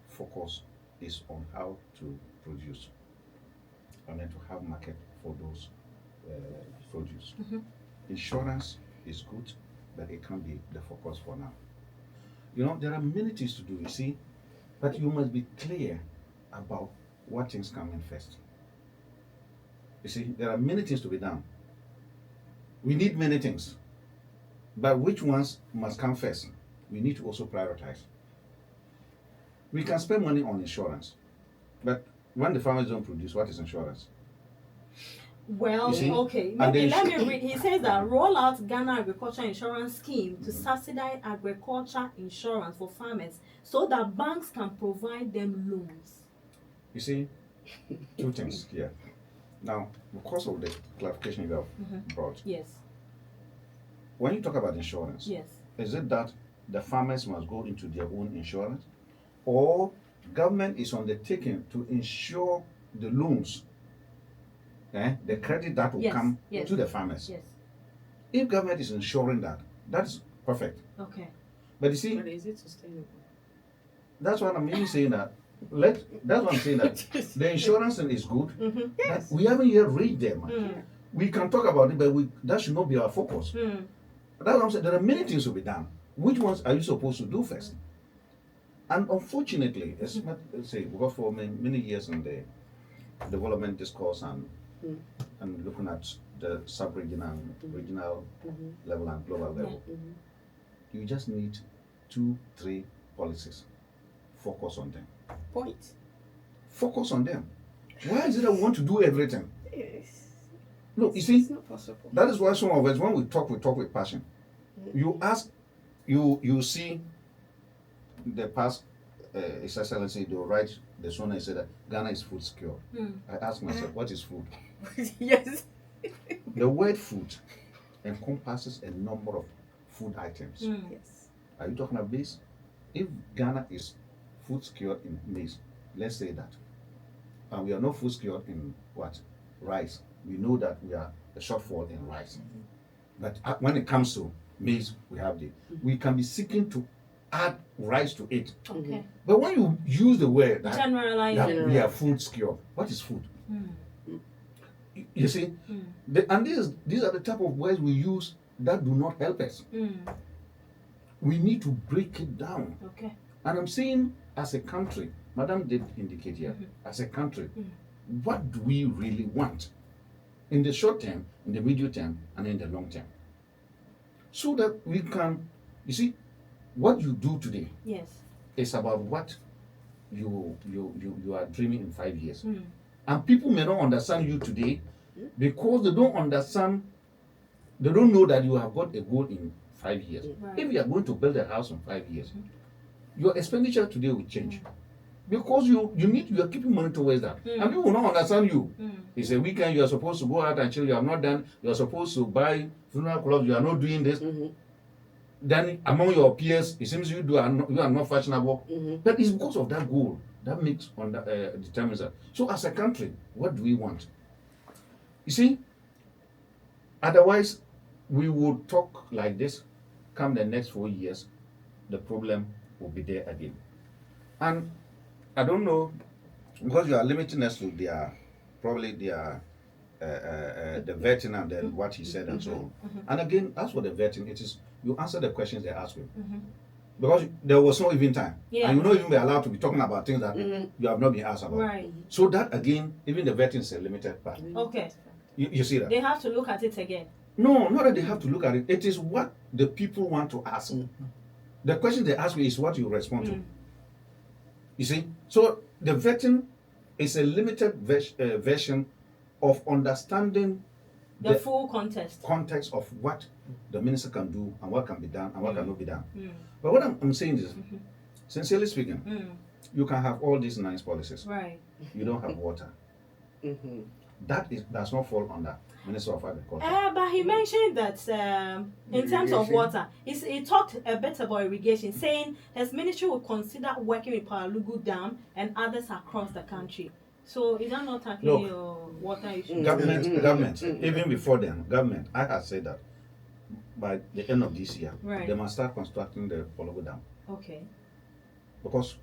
S4: focus is on how to produce and then to have market for those produce. Insurance is good, but it can't be the focus for now. You know, there are many things to do, you see, but you must be clear about what things come in first. You see, there are many things to be done. We need many things, but which ones must come first? We need to also prioritize. We can spend money on insurance, but when the farmers don't produce, what is insurance?
S1: Well,
S4: You see?
S1: okay.
S4: And
S1: Maybe
S4: then
S1: let me read. He says that roll out Ghana Agriculture Insurance Scheme to subsidize agriculture insurance for farmers so that banks can provide them loans.
S4: You see, two things here. Now, because of the clarification you have brought,
S1: Yes.
S4: when you talk about insurance,
S1: Yes.
S4: is it that the farmers must go into their own insurance, or government is undertaking to insure the loans, the credit that will
S1: Yes,
S4: come
S1: yes.
S4: to the farmers?
S1: Yes.
S4: If government is ensuring that, that's perfect.
S1: Okay.
S4: But you see,
S3: But is it sustainable?
S4: that's what I'm even saying that. That's what I'm saying that the insurance thing is good, but we haven't yet reached there, man. We can talk about it, but that should not be our focus. That's what I'm saying. There are many things to be done. Which ones are you supposed to do first? And unfortunately, let's say, because for many years in the development discourse and looking at the sub-regional, regional level and global level, you just need 2-3 policies. Focus on them.
S3: Point.
S4: Focus on them. Why is it that we want to do everything?
S3: Yes.
S4: Look, you see,
S3: It's not possible.
S4: that is why some of us, when we talk with passion. You ask, you see the past His Excellency, they will write the song and say that Ghana is food secure. I ask myself, what is food?
S3: Yes.
S4: The word food encompasses a number of food items.
S3: Yes.
S4: Are you talking about maize? If Ghana is food secure in maize, let's say that, and we are not food secure in what? Rice. We know that we are a shortfall in rice. But when it comes to maize, we can be seeking to add rice to it.
S1: Okay.
S4: But when you use the word that
S1: Generalizing.
S4: we are food secure, what is food? You see, and these are the type of words we use that do not help us. We need to break it down.
S1: Okay.
S4: And I'm saying, as a country, Madam did indicate here, as a country, what do we really want in the short term, in the medium term, and in the long term? So that we can, you see, what you do today
S1: Yes.
S4: is about what you are dreaming in 5 years. And people may not understand you today because they don't understand, they don't know that you have got a goal in 5 years.
S1: Right.
S4: If you are going to build a house in 5 years, your expenditure today will change. Because you are keeping money towards that. And people will not understand you. It's a weekend, you are supposed to go out and chill, you have not done, you are supposed to buy funeral clothes, you are not doing this. Then among your peers, it seems you are not fashionable. But it's because of that goal that makes determines that. So as a country, what do we want? You see, otherwise we will talk like this. Come the next 4 years, the problem will be there again. And I don't know, because you are limiting us to the vetting and then what he said and so on. And again, as for the vetting, it is you answer the questions they ask you. Because there was no even time.
S1: Yeah.
S4: And you will not even be allowed to be talking about things that you have not been asked about.
S1: Right.
S4: So that again, even the vetting is a limited part.
S1: Okay.
S4: You see that?
S1: They have to look at it again.
S4: No, not that they have to look at it. It is what the people want to ask. The question they ask you is what you respond to. You see? So the vetting is a limited version of understanding
S1: The full context.
S4: context of what the minister can do and what can be done and what cannot be done. But what I'm saying is, sincerely speaking, you can have all these nice policies.
S1: Right.
S4: You don't have water. That does not fall under Minister of Agriculture.
S1: But he mentioned that in terms of
S2: Irrigation.
S1: water, he talked a bit about irrigation, saying his ministry will consider working with Paralugu Dam and others across the country. So is that not tackling
S4: Look,
S1: your water issue?
S4: Government, even before then, government, I have said that by the end of this year,
S1: Right.
S4: they must start constructing the Paralugu Dam.
S1: Okay.
S4: Because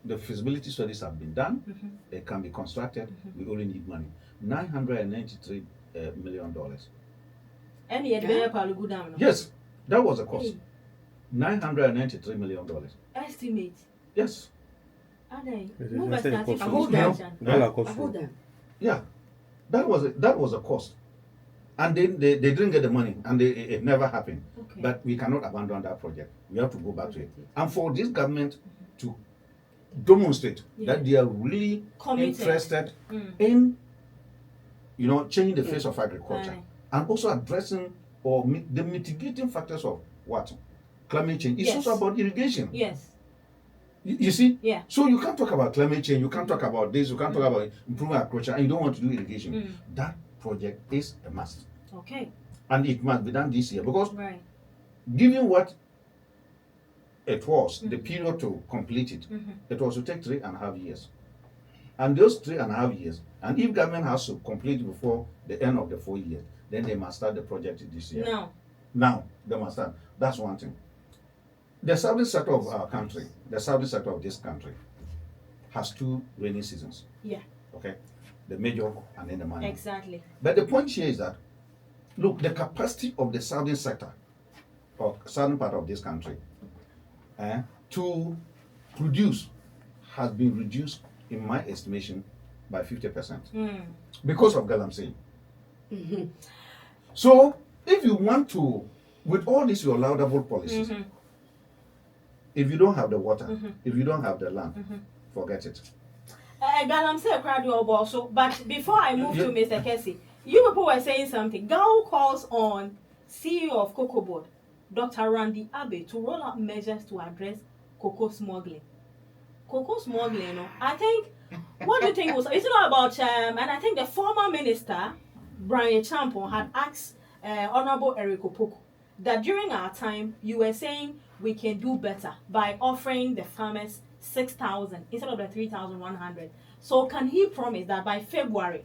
S4: the feasibility studies have been done, they can be constructed, we only need money. $993 million.
S1: And he had been Paralugu Dam. No?
S4: Yes, that was the cost.
S1: Hey.
S4: $993 million.
S1: Estimate.
S4: Yes.
S1: Are they?
S5: Yes,
S1: No,
S5: yes,
S1: but
S5: yes,
S1: starting
S5: yes,
S1: from
S3: yes.
S1: construction.
S5: Dollar cost.
S3: Hold on.
S4: Yeah. That was a cost. And then they didn't get the money and it never happened.
S1: Okay.
S4: But we cannot abandon that project. We have to go back to it. And for this government to demonstrate that they are really
S1: Committed.
S4: interested in changing the face of agriculture
S1: Right.
S4: and also addressing or the mitigating factors of what? Climate change. It's
S1: Yes.
S4: also about irrigation.
S1: Yes.
S4: You see?
S1: Yeah.
S4: So you can't talk about climate change, you can't talk about this, you can't talk about improving agriculture, and you don't want to do irrigation. That project is a must.
S1: Okay.
S4: And it must be done this year because
S1: Right.
S4: given what it was, the period to complete it, it was to take 3.5 years. And those 3.5 years, and if government has to complete before the end of the 4 years, then they must start the project this year.
S1: Now.
S4: Now, they must start. That's one thing. The southern sector of our country, the southern sector of this country, has 2 rainy seasons.
S1: Yeah.
S4: Okay? The major and then the minor.
S1: Exactly.
S4: But the point here is that, look, the capacity of the southern sector, or southern part of this country, to produce has been reduced, in my estimation, by 50%. Because of galamsey. So, if you want to, with all these your laudable policies, if you don't have the water, if you don't have the land, forget it.
S1: Galamsey crowd your boss. So, but before I move to Mr. Kessie, you people were saying something. Gao calls on CEO of Cocoa Board, Dr. Randy Abe, to roll out measures to address cocoa smuggling. Cocoa smuggling, I think. What do you think was? It's not about and I think the former minister, Brian Champon, had asked Honorable Eric Opoku that during our time you were saying we can do better by offering the farmers 6,000 instead of the 3,100. So can he promise that by February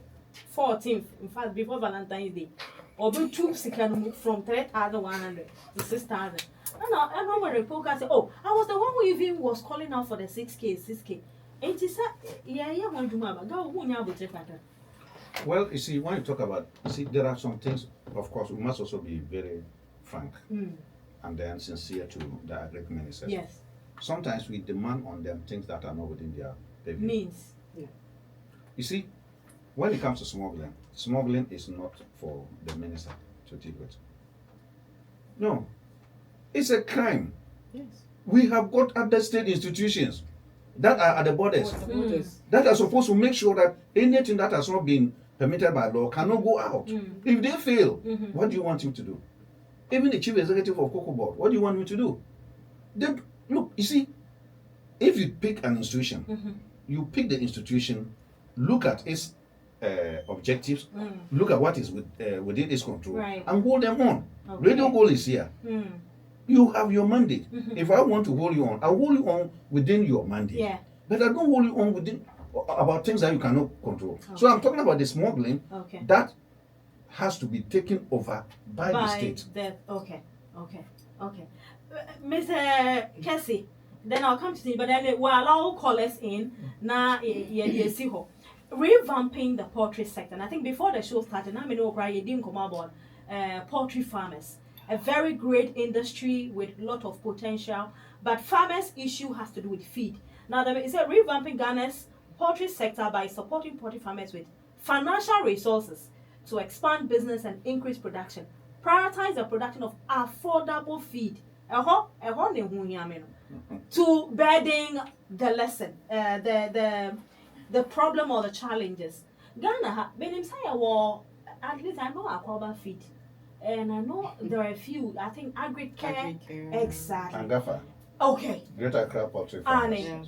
S1: 14th, in fact before Valentine's Day, or be two from 3,100 to 6,000? And I know when Opoku said, "Oh, I was the one who even was calling out for the 6K." And he said, "Yeah, want to go.
S4: Well, you see, when you talk about, there are some things, of course, we must also be very frank and then sincere to the Agric ministers.
S1: Yes.
S4: sometimes we demand on them things that are not within their purview.
S1: Means.
S4: You see, when it comes to smuggling is not for the minister to deal with. No, it's a crime.
S3: Yes.
S4: We have got other state institutions that are at the borders
S3: Borders.
S4: that are supposed to make sure that anything that has not been permitted by law cannot go out. If they fail, what do you want him to do? Even the chief executive of Cocoa Board, what do you want him to do? Look, you see, if you pick an institution, you pick the institution, look at its objectives, look at what is within its control,
S1: Right.
S4: and hold them on.
S1: Okay.
S4: Radio Goal is here. You have your mandate. If I want to hold you on, I'll hold you on within your mandate.
S1: Yeah.
S4: But I don't hold you on within about things that you cannot control. So I'm talking about the smuggling
S1: Okay.
S4: that has to be taken over by the state.
S1: Okay. Mr. Kessie, then I'll come to you, but then we'll allow callers in. Now, see how revamping the poultry sector. And I think before the show started, I know you didn't come about poultry farmers. A very great industry with a lot of potential, but farmers' issue has to do with feed. Now, there is a revamping Ghana's poultry sector by supporting poultry farmers with financial resources to expand business and increase production. Prioritize the production of affordable feed. To bedding the lesson, the problem or the challenges. Ghana, at least I know Aquaba feed. And I know there are a few. I think Agric care. Exactly.
S4: And Gaffa,
S1: Okay.
S4: Greater Accra Poultry Farmers.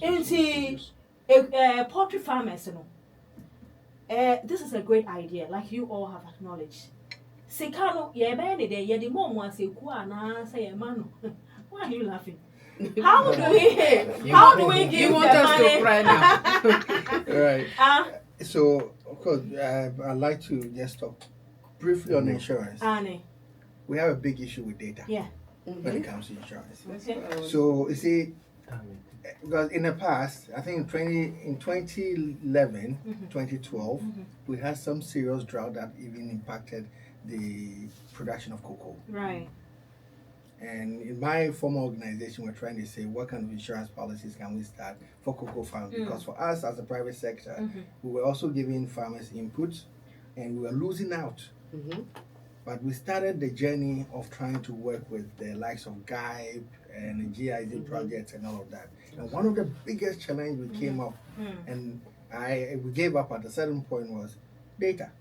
S1: Poultry farmers, this is a great idea, like you all have acknowledged. Sekano, the mom say mano. Why are you laughing? How do we give
S3: You want
S1: the
S3: us
S1: money?
S3: to cry now?
S5: Right.
S2: So, of course, I'd like to just talk briefly on insurance.
S1: Annie.
S2: We have a big issue with data
S1: Yeah.
S2: when it comes to insurance.
S1: Okay.
S2: So, you see, because in the past, I think in 2011, 2012, we had some serious drought that even impacted the production of cocoa.
S1: Right.
S2: And in my former organization, we're trying to say what kind of insurance policies can we start for cocoa farmers? Because for us as a private sector, we were also giving farmers input and we were losing out. But we started the journey of trying to work with the likes of GIPE and the GIZ projects and all of that. And one of the biggest challenges we came up and we gave up at a certain point was data.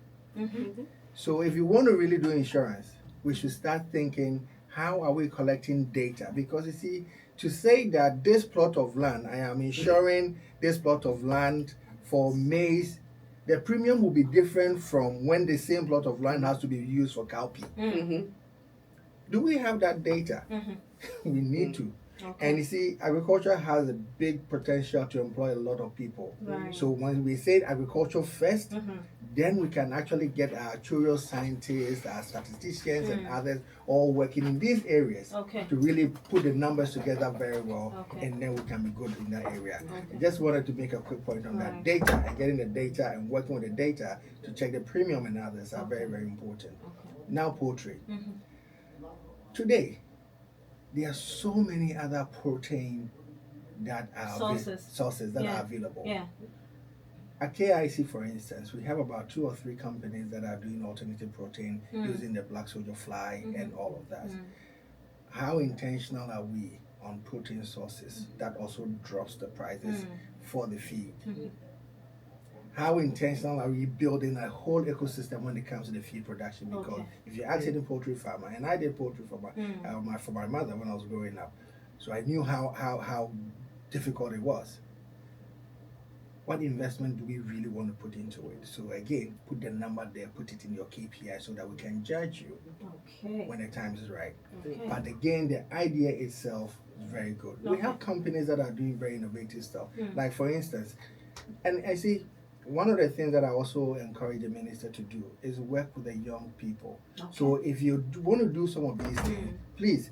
S2: So if you want to really do insurance, we should start thinking, how are we collecting data? Because you see, to say that this plot of land, I am insuring this plot of land for maize, the premium will be different from when the same plot of land has to be used for cowpea. Do we have that data? We need to.
S1: Okay.
S2: And you see, agriculture has a big potential to employ a lot of people.
S1: Right.
S2: So when we say agriculture first, then we can actually get our actuarial scientists, our statisticians, and others all working in these areas to really put the numbers together very well, and then we can be good in that area. I just wanted to make a quick point on that data and getting the data and working with the data to check the premium and others are very, very important. Now, poultry. Today, there are so many other protein that are sources that are available.
S1: Yeah.
S2: At KIC, for instance, we have about 2 or 3 companies that are doing alternative protein using the black soldier fly and all of that. How intentional are we on protein sources that also drops the prices for the feed? How intentional are we building a whole ecosystem when it comes to the feed production? Because if you ask any poultry farmer, and I did poultry for my mother when I was growing up, so I knew how difficult it was. What investment do we really want to put into it? So again, put the number there, put it in your KPI so that we can judge you when the time is right. But again, the idea itself is very good. We have companies that are doing very innovative stuff. Like for instance, and I see one of the things that I also encourage the minister to do is work with the young people. So if you want to do some of these things, please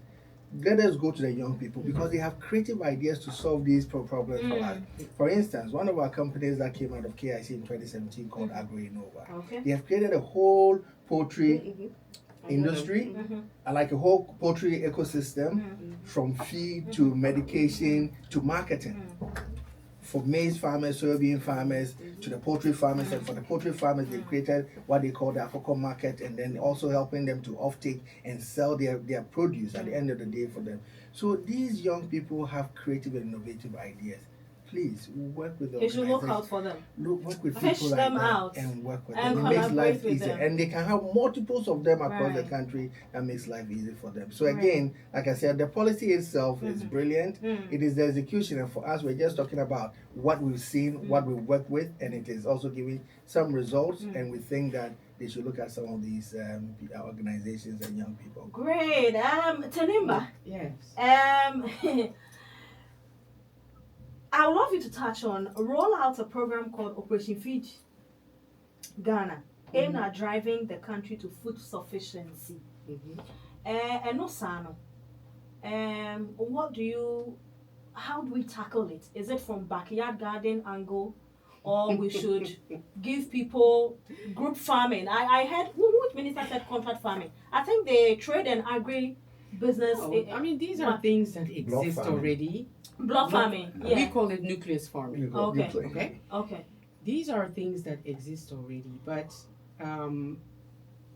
S2: let us go to the young people because they have creative ideas to solve these problems for us. For instance, one of our companies that came out of KIC in 2017 called Agric, they have created a whole poultry industry,
S1: Mm-hmm.
S2: like a whole poultry ecosystem,
S1: Mm-hmm.
S2: from feed to medication to marketing. For maize farmers, soybean farmers, to the poultry farmers, and for the poultry farmers, they created what they call the Akoko market, and then also helping them to offtake and sell their produce at the end of the day for them. So these young people have creative and innovative ideas. Please work with the
S1: You should look
S2: organization.
S1: out for them.
S2: Work with
S1: Fish
S2: people like
S1: them
S2: that
S1: out
S2: and work with
S1: and
S2: them. It makes
S1: collaborate
S2: life
S1: with
S2: easier,
S1: them.
S2: and they can have multiples of them across the
S1: Right.
S2: country. That makes life easy for them. So
S1: Right.
S2: again, like I said, the policy itself is brilliant.
S1: Mm.
S2: It is the execution, and for us, we're just talking about what we've seen, what we've worked with, and it is also giving some results. And we think that they should look at some of these organizations and young people.
S1: Great. Tanimba,
S3: Yes.
S1: I would love you to touch on roll out a program called Operation Feed Ghana, aimed at driving the country to food sufficiency. And no sano. How do we tackle it? Is it from backyard garden angle, or we should give people group farming? I heard which minister said contract farming. I think the trade and agri business.
S3: I mean, these are things that exist
S2: farming.
S3: already.
S1: Block farming.
S3: We
S1: Yeah.
S3: call it nucleus farming.
S1: Okay.
S3: Okay.
S1: Okay.
S3: These are things that exist already, but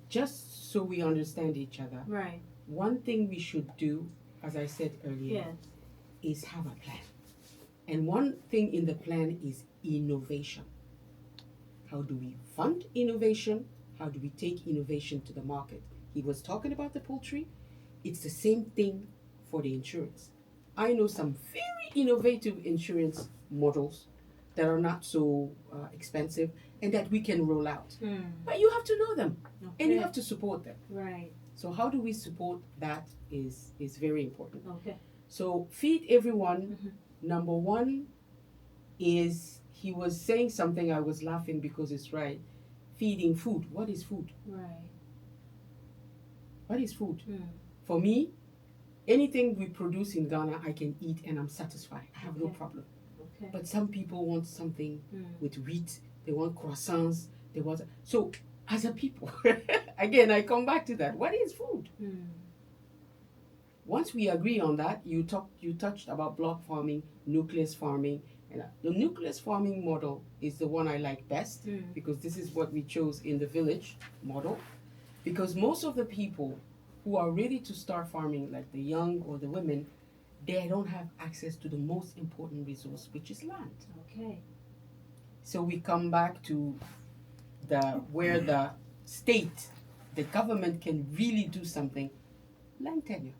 S3: just so we understand each other,
S1: Right.
S3: one thing we should do, as I said earlier,
S1: Yeah.
S3: is have a plan. And one thing in the plan is innovation. How do we fund innovation? How do we take innovation to the market? He was talking about the poultry. It's the same thing for the insurance. I know some very innovative insurance models that are not so expensive and that we can roll out. But you have to know them and you have to support them.
S1: Right.
S3: So how do we support that is very important.
S1: Okay.
S3: So feed everyone. Number one is, he was saying something, I was laughing because it's right. Feeding food. What is food?
S1: Right.
S3: What is food? For me, anything we produce in Ghana, I can eat and I'm satisfied. I have no
S1: Okay.
S3: problem.
S1: Okay.
S3: But some people want something with wheat. They want croissants. They want. So as a people, again, I come back to that. What is food? Once we agree on that, you touched about block farming, nucleus farming, and the nucleus farming model is the one I like best because this is what we chose in the village model. Because most of the people who are ready to start farming, like the young or the women, they don't have access to the most important resource, which is land.
S1: Okay.
S3: So we come back to where the state, the government can really do something. Land tenure.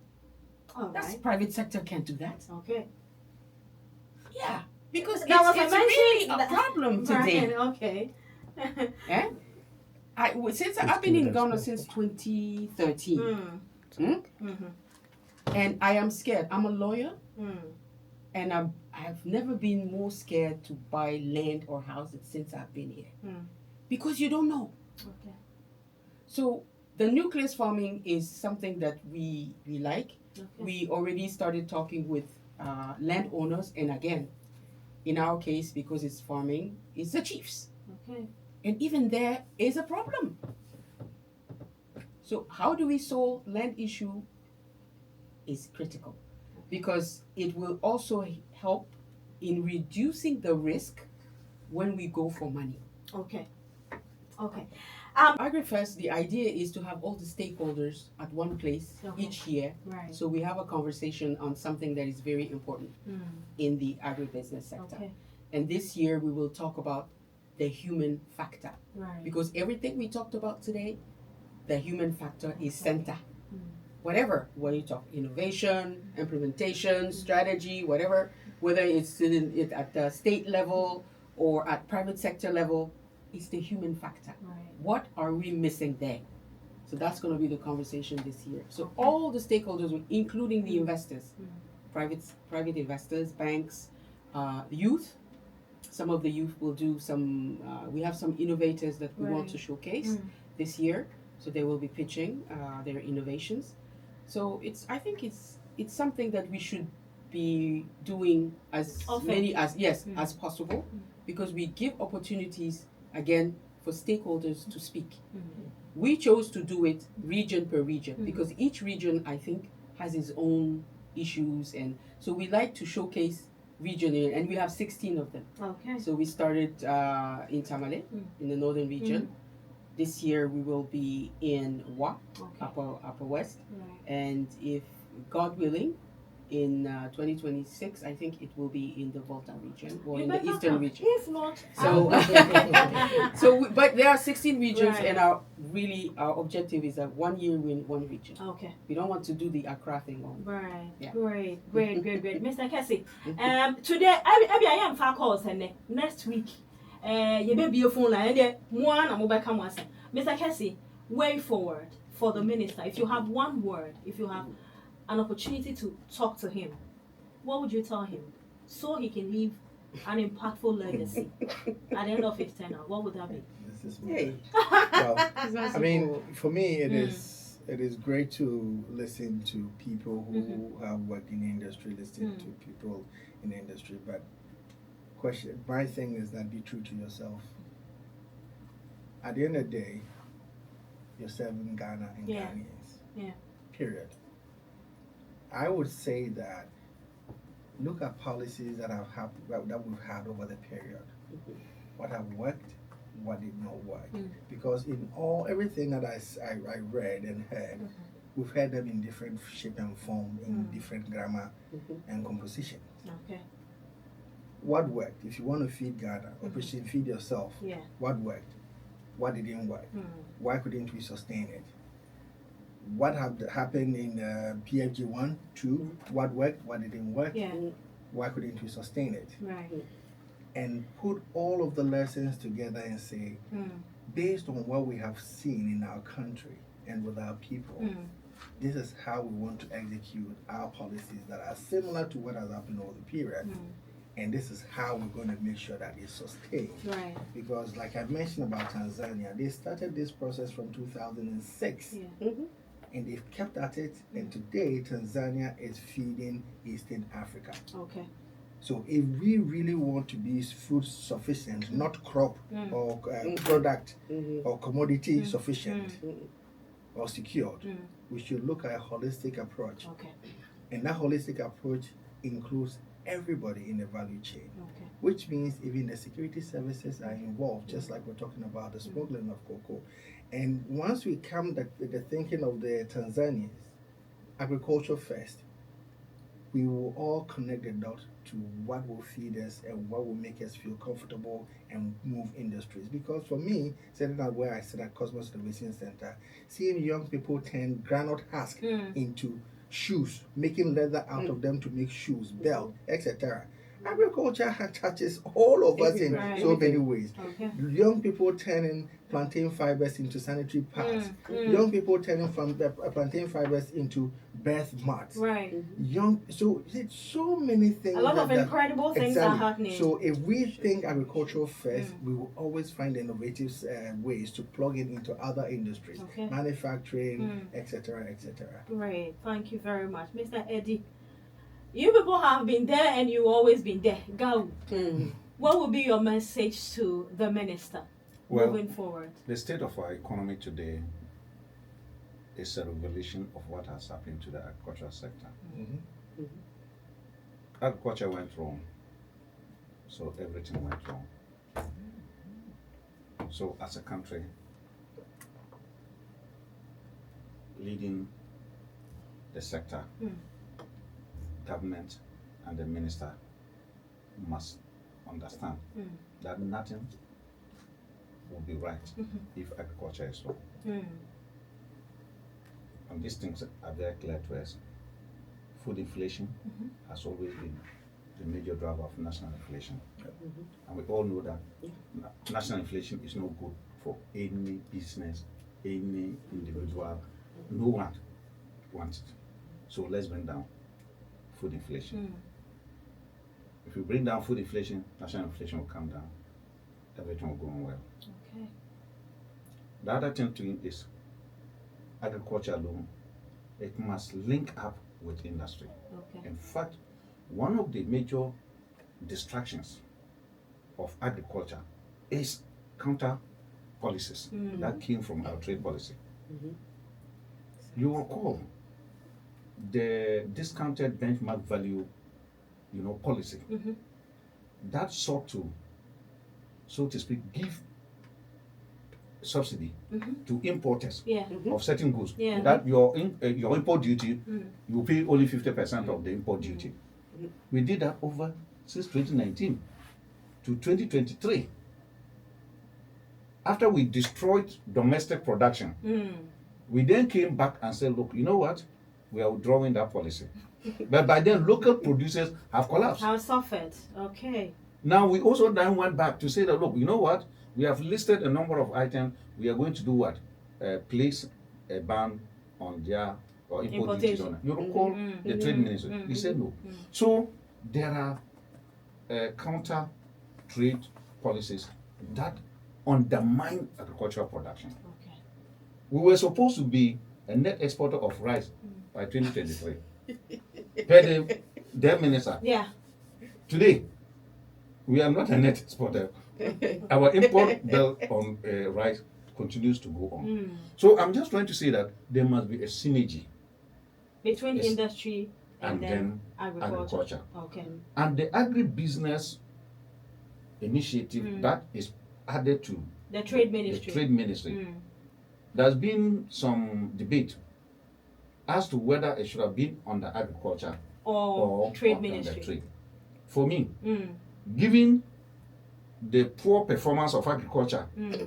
S1: All
S3: That's
S1: right.
S3: private sector can't do that.
S1: Okay.
S3: Yeah, because
S1: That was
S3: it's
S1: a
S3: really a
S1: mention-
S3: problem today.
S1: Right. Okay.
S3: Eh? I've been in Ghana since 2013, and I am scared. I'm a lawyer, and I've never been more scared to buy land or houses since I've been here, because you don't know.
S1: Okay.
S3: So the nucleus farming is something that we like.
S1: Okay.
S3: We already started talking with landowners, and again, in our case, because it's farming, it's the chiefs.
S1: Okay.
S3: And even there is a problem. So how do we solve land issue is critical, because it will also help in reducing the risk when we go for money.
S1: Okay. Okay.
S3: AgriFest, the idea is to have all the stakeholders at one place each year.
S1: Right.
S3: So we have a conversation on something that is very important in the agribusiness sector.
S1: Okay.
S3: And this year we will talk about the human factor.
S1: Right.
S3: Because everything we talked about today, the human factor is center. Whatever, when you talk innovation, implementation, strategy, whatever, whether it's at the state level or at private sector level, it's the human factor.
S1: Right.
S3: What are we missing there? So that's going to be the conversation this year. So all the stakeholders, including the investors, private investors, banks, youth. Some of the youth will do some. We have some innovators that we want to showcase this year. So they will be pitching their innovations. So I think it's something that we should be doing as
S1: Often.
S3: many as possible, because we give opportunities again for stakeholders to speak. We chose to do it region per region because each region, I think, has its own issues, and so we like to showcase regionally, and we have 16 of them.
S1: Okay.
S3: So we started in Tamale, in the northern region. This year we will be in Wa, Upper West, and if God willing, in 2026, I think it will be in the Volta region or in the eastern region.
S1: If not,
S3: So, but there are 16 regions,
S1: Right.
S3: and our objective is that 1 year we in one region.
S1: Okay.
S3: We don't want to do the Accra thing only.
S1: Right.
S3: Yeah.
S1: Great. Mr. Kessie, today, I am far calls and next week, you may be a phone line, one and mobile come once. Mr. Kessie, way forward for the minister. If you have one word, if you have an opportunity to talk to him, what would you tell him so he can leave an impactful legacy at the end of his tenure? What would that be?
S2: This is
S3: Hey.
S2: well,
S3: It's not
S2: I mean,
S3: simple.
S2: for me, it is great to listen to people who have worked in the industry, listen to people in the industry. But my thing is that be true to yourself. At the end of the day, you're serving Ghana and
S1: Yeah.
S2: Ghanaians.
S1: Yeah.
S2: Period. I would say that look at policies that we've had over the period. What have worked, what did not work. Because in everything that I read and heard, we've heard them in different shape and form, in different grammar and composition.
S1: Okay.
S2: What worked? If you want to feed Ghana, Operation Feed Yourself,
S1: Yeah.
S2: what worked? What didn't work? Why couldn't we sustain it? What happened in PFG 1, 2? What worked? What didn't work?
S1: Yeah.
S2: Why couldn't we sustain it?
S1: Right.
S2: And put all of the lessons together and say, based on what we have seen in our country and with our people, this is how we want to execute our policies that are similar to what has happened over the period. And this is how we're going to make sure that it's sustained.
S1: Right.
S2: Because like I mentioned about Tanzania, they started this process from 2006.
S1: Yeah.
S2: And they've kept at it, and today Tanzania is feeding Eastern Africa.
S1: Okay.
S2: So if we really want to be food sufficient, not crop or product or commodity sufficient or secured, we should look at a holistic approach.
S1: Okay.
S2: And that holistic approach includes everybody in the value chain,
S1: Okay.
S2: which means even the security services are involved, just like we're talking about the smuggling of cocoa. And once we come to the thinking of the Tanzanians, agriculture first, we will all connect the dots to what will feed us and what will make us feel comfortable and move industries. Because for me, sitting at where I sit at Cosmos Innovation Center, seeing young people turn granite husk into shoes, making leather out of them to make shoes, belt, etc. Agriculture touches all of us in so many ways.
S1: Okay.
S2: Young people turning plantain fibers into sanitary pads. Young people turning from plantain fibers into birth mats.
S1: Right.
S2: So it's so many things.
S1: A lot of incredible things are happening.
S2: So if we think agricultural first, we will always find innovative ways to plug it into other industries, manufacturing, etc., etc.
S1: Great. Thank you very much, Mr. Eddie. You people have been there and you've always been there. Go. What would be your message to the minister moving forward?
S4: The state of our economy today is a revelation of what has happened to the agricultural sector. Agriculture went wrong, so everything went wrong. So as a country, leading the sector, government and the minister must understand that nothing will be right if agriculture is wrong. And these things are very clear to us. Food inflation has always been the major driver of national inflation. And we all know that national inflation is no good for any business, any individual. No one wants it. So let's bring down food inflation. If we bring down food inflation, national inflation will come down. Everything will go on well.
S1: Okay.
S4: The other thing to is agriculture alone. It must link up with industry.
S1: Okay.
S4: In fact, one of the major distractions of agriculture is counter policies that came from our trade policy. You recall the discounted benchmark value, policy that sought to, so to speak, give subsidy to importers of certain goods. That your import duty, you pay only 50% of the import duty. We did that over since 2019 to 2023. After we destroyed domestic production, we then came back and said, look, you know what? We are withdrawing that policy. But by then, local producers have collapsed.
S1: Have suffered. Okay.
S4: Now, we also then went back to say that, look, you know what? We have listed a number of items. We are going to do what? Place a ban on their import duties on it. You recall the trade minister? He said no. So, there are counter trade policies that undermine agricultural production.
S1: Okay.
S4: We were supposed to be a net exporter of rice by 2023. Per the then minister.
S1: Yeah.
S4: Today, we are not a net exporter. Our import bill on rice continues to go on. So I'm just trying to say that there must be a synergy
S1: between industry and then agriculture. Okay.
S4: And the agribusiness initiative that is added to
S1: the trade ministry.
S4: There's been some debate as to whether it should have been under agriculture or
S1: trade ministry.
S4: Trade. For me, given the poor performance of agriculture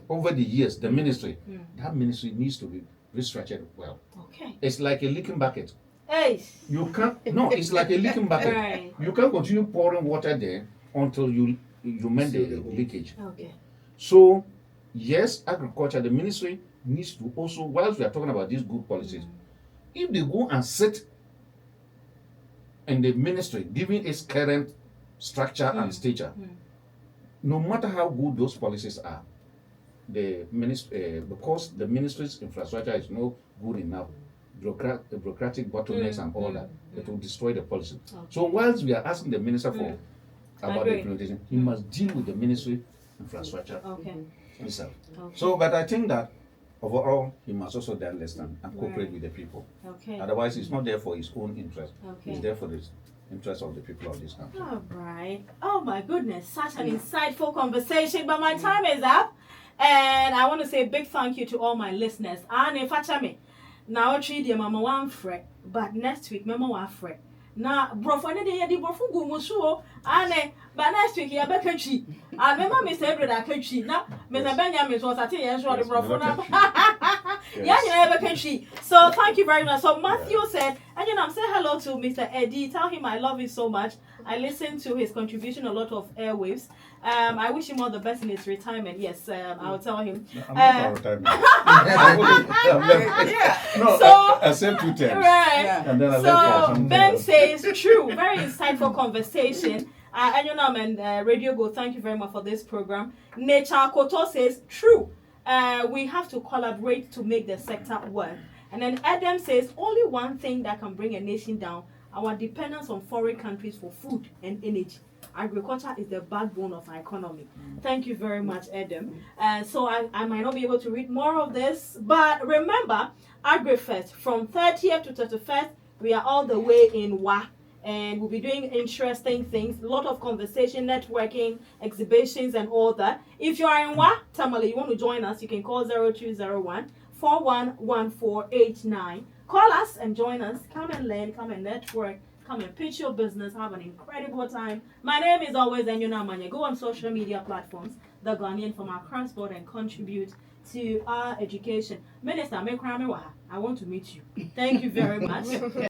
S4: over the years, the ministry, that ministry needs to be restructured well.
S1: Okay.
S4: It's like a leaking bucket.
S1: Hey.
S4: You can't. No, it's like a leaking bucket.
S1: Right.
S4: You can't continue pouring water there until you mend the leakage.
S1: Okay.
S4: So, yes, agriculture, the ministry needs to also, whilst we are talking about these good policies, if they go and sit in the ministry, given its current structure and stature, no matter how good those policies are, the because the ministry's infrastructure is not good enough, bureaucratic bottlenecks and all that, it will destroy the policy. Okay. So whilst we are asking the minister for about the implementation, he must deal with the ministry infrastructure himself. Okay. So, but I think that overall, he must also then listen and cooperate with the people. Okay. Otherwise, he's not there for his own interest. Okay. He's there for the interest of the people of this country.
S1: All right. Oh my goodness, such an insightful conversation. But my time is up, and I want to say a big thank you to all my listeners. And if I me, now treat your mama one fret, but next week mama one fret. Now, brofane de yedi brofu gumusuo, ane, but next week ya beka chi. And remember Mr. Edward Akachi. Now, Mr. Benjamin was at the sure the brofuna. So thank you very much. So Matthew said, and I'm saying hello to Mr. Eddie. Tell him I love him so much. I listened to his contribution a lot of airwaves. I wish him all the best in his retirement. Yes, I'll tell him.
S4: I'm not for retirement. No,
S1: so,
S4: I saved 2 times.
S1: Right.
S4: Yeah. And then I
S1: so Ben says, true, very insightful conversation. And Radio Go, thank you very much for this program. Nature Koto says, true. We have to collaborate to make the sector work. And then Adam says, only one thing that can bring a nation down, our dependence on foreign countries for food and energy. Agriculture is the backbone of our economy. Thank you very much, Adam. So I might not be able to read more of this, but remember, AgriFest from 30th to 31st, we are all the way in WA. And we'll be doing interesting things, a lot of conversation, networking, exhibitions, and all that. If you are in WA, Tamale, you want to join us, you can call 0201 411489. Call us and join us. Come and learn, come and network, come and pitch your business, have an incredible time. My name is always Enyuna Manya. Go on social media platforms, The Ghanaian from our transport, and contribute to our education. Minister, I want to meet you. Thank you very much.